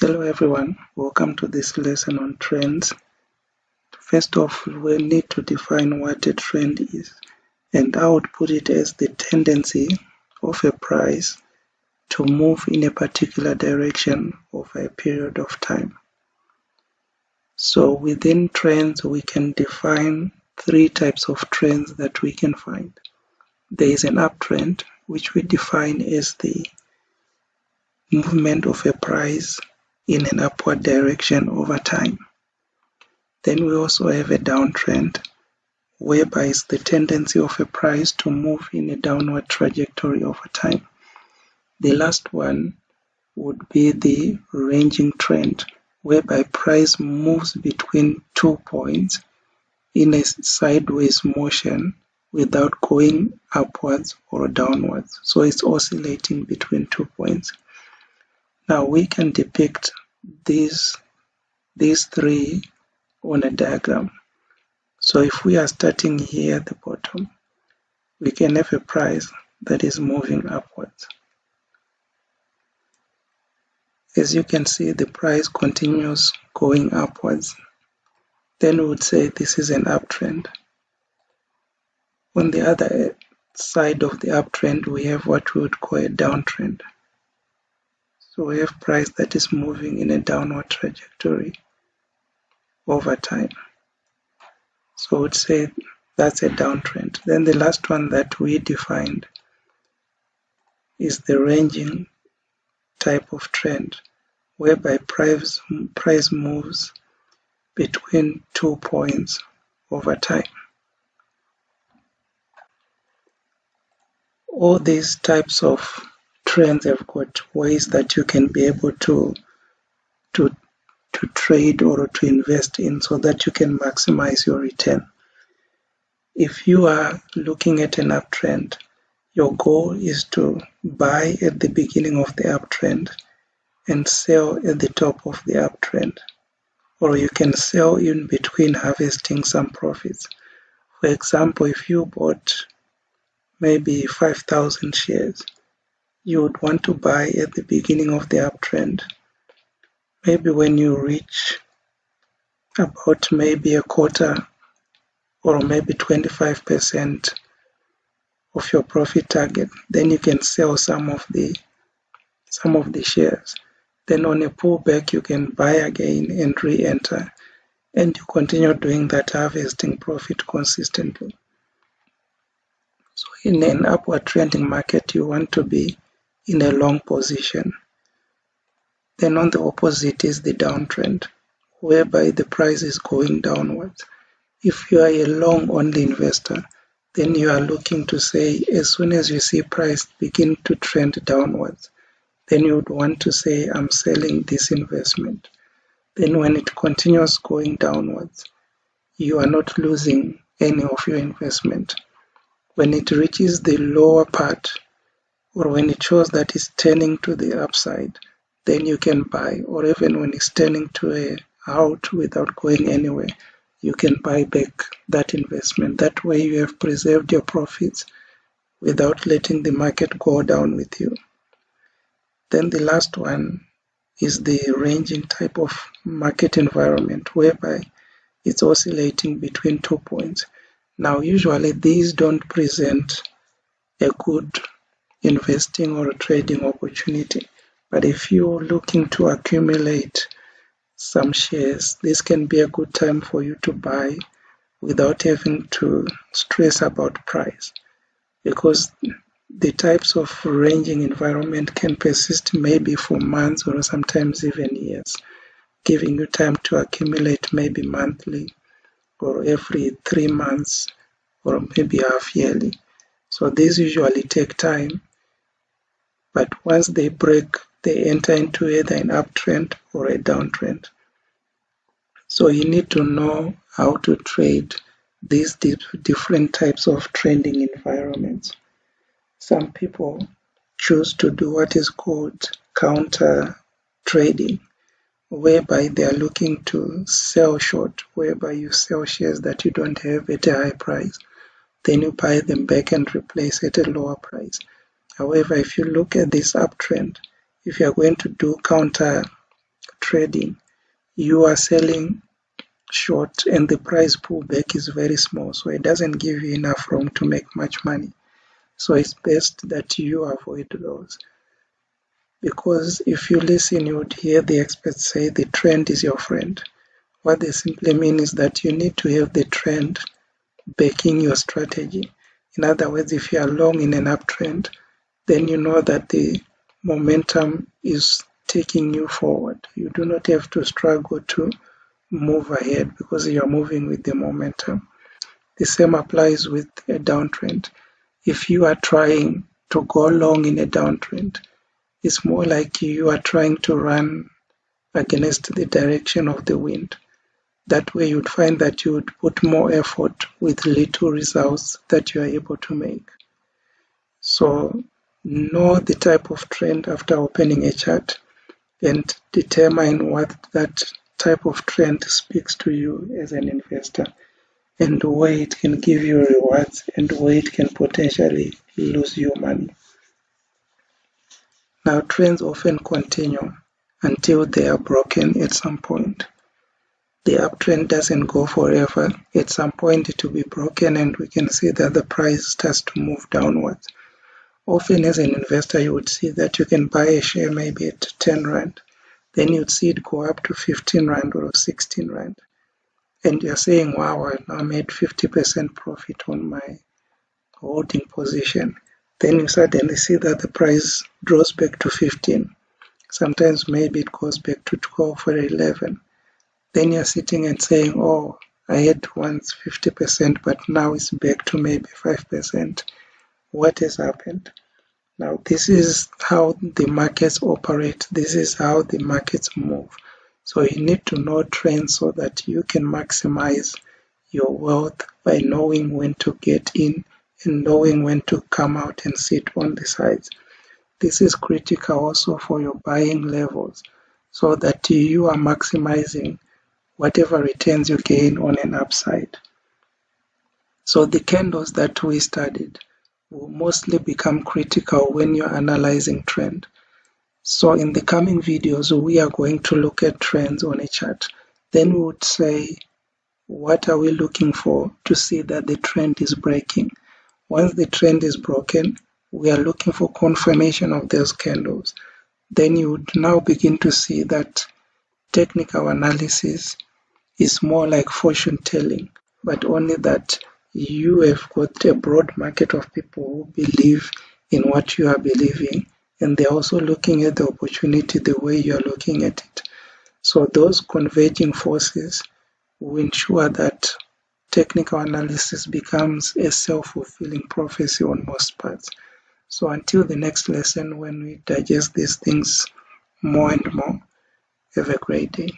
Hello everyone, welcome to this lesson on trends. First off, we need to define what a trend is, and I would put it as the tendency of a price to move in a particular direction over a period of time. So within trends, we can define three types of trends that we can find. There is an uptrend, which we define as the movement of a price in an upward direction over time. Then we also have a downtrend, whereby it's the tendency of a price to move in a downward trajectory over time. The last one would be the ranging trend, whereby price moves between 2 points in a sideways motion without going upwards or downwards. So it's oscillating between 2 points. Now we can depict these three on a diagram. So if we are starting here at the bottom, we can have a price that is moving upwards. As you can see, the price continues going upwards. Then we would say this is an uptrend. On the other side of the uptrend, we have what we would call a downtrend. So we have price that is moving in a downward trajectory over time. So we would say that's a downtrend. Then the last one that we defined is the ranging type of trend, whereby price moves between 2 points over time. All these types of trends have got ways that you can be able to trade or to invest in so that you can maximize your return. If you are looking at an uptrend, your goal is to buy at the beginning of the uptrend and sell at the top of the uptrend. Or you can sell in between, harvesting some profits. For example, if you bought maybe 5,000 shares, you would want to buy at the beginning of the uptrend. Maybe when you reach about maybe a quarter or maybe 25% of your profit target, then you can sell some of the shares. Then on a pullback, you can buy again and re-enter, and you continue doing that, harvesting profit consistently. So in an upward trending market, you want to be in a long position. Then on the opposite is the downtrend, whereby the price is going downwards. If you are a long only investor, then you are looking to say, as soon as you see price begin to trend downwards, then you would want to say, I'm selling this investment. Then when it continues going downwards, you are not losing any of your investment. When it reaches the lower part, or when it shows that it's turning to the upside, then you can buy. Or even when it's turning to out without going anywhere, you can buy back that investment. That way you have preserved your profits without letting the market go down with you. Then the last one is the ranging type of market environment, whereby it's oscillating between 2 points. Now usually these don't present a good investing or trading opportunity, but if you're looking to accumulate some shares, this can be a good time for you to buy without having to stress about price, because the types of ranging environment can persist maybe for months or sometimes even years, giving you time to accumulate maybe monthly or every 3 months or maybe half yearly. So these usually take time, but once they break, they enter into either an uptrend or a downtrend. So you need to know how to trade these different types of trending environments. Some people choose to do what is called counter trading, whereby they are looking to sell short, whereby you sell shares that you don't have at a high price, then you buy them back and replace at a lower price. However, if you look at this uptrend, if you are going to do counter trading, you are selling short and the price pullback is very small, so it doesn't give you enough room to make much money. So it's best that you avoid those. Because if you listen, you would hear the experts say the trend is your friend. What they simply mean is that you need to have the trend backing your strategy. In other words, if you are long in an uptrend, then you know that the momentum is taking you forward. You do not have to struggle to move ahead because you are moving with the momentum. The same applies with a downtrend. If you are trying to go long in a downtrend, it's more like you are trying to run against the direction of the wind. That way you'd find that you would put more effort with little results that you are able to make. So know the type of trend after opening a chart and determine what that type of trend speaks to you as an investor, and where it can give you rewards and where it can potentially lose you money. Now, trends often continue until they are broken at some point. The uptrend doesn't go forever. At some point it will be broken and we can see that the price starts to move downwards. Often as an investor you would see that you can buy a share maybe at 10 Rand. Then you'd see it go up to 15 Rand or 16 Rand. And you're saying, wow, I now made 50% profit on my holding position. Then you suddenly see that the price draws back to 15. Sometimes maybe it goes back to 12 or 11. Then you're sitting and saying, oh, I had once 50%, but now it's back to maybe 5%. What has happened? Now, this is how the markets operate. This is how the markets move. So you need to know trends so that you can maximize your wealth by knowing when to get in and knowing when to come out and sit on the sides. This is critical also for your buying levels so that you are maximizing whatever returns you gain on an upside. So the candles that we studied will mostly become critical when you're analyzing trend. So in the coming videos, we are going to look at trends on a chart. Then we would say, what are we looking for to see that the trend is breaking? Once the trend is broken, we are looking for confirmation of those candles. Then you would now begin to see that technical analysis is more like fortune telling, but only that you have got a broad market of people who believe in what you are believing, and they're also looking at the opportunity the way you're looking at it. So those converging forces will ensure that technical analysis becomes a self-fulfilling prophecy on most parts. So until the next lesson, when we digest these things more and more, have a great day.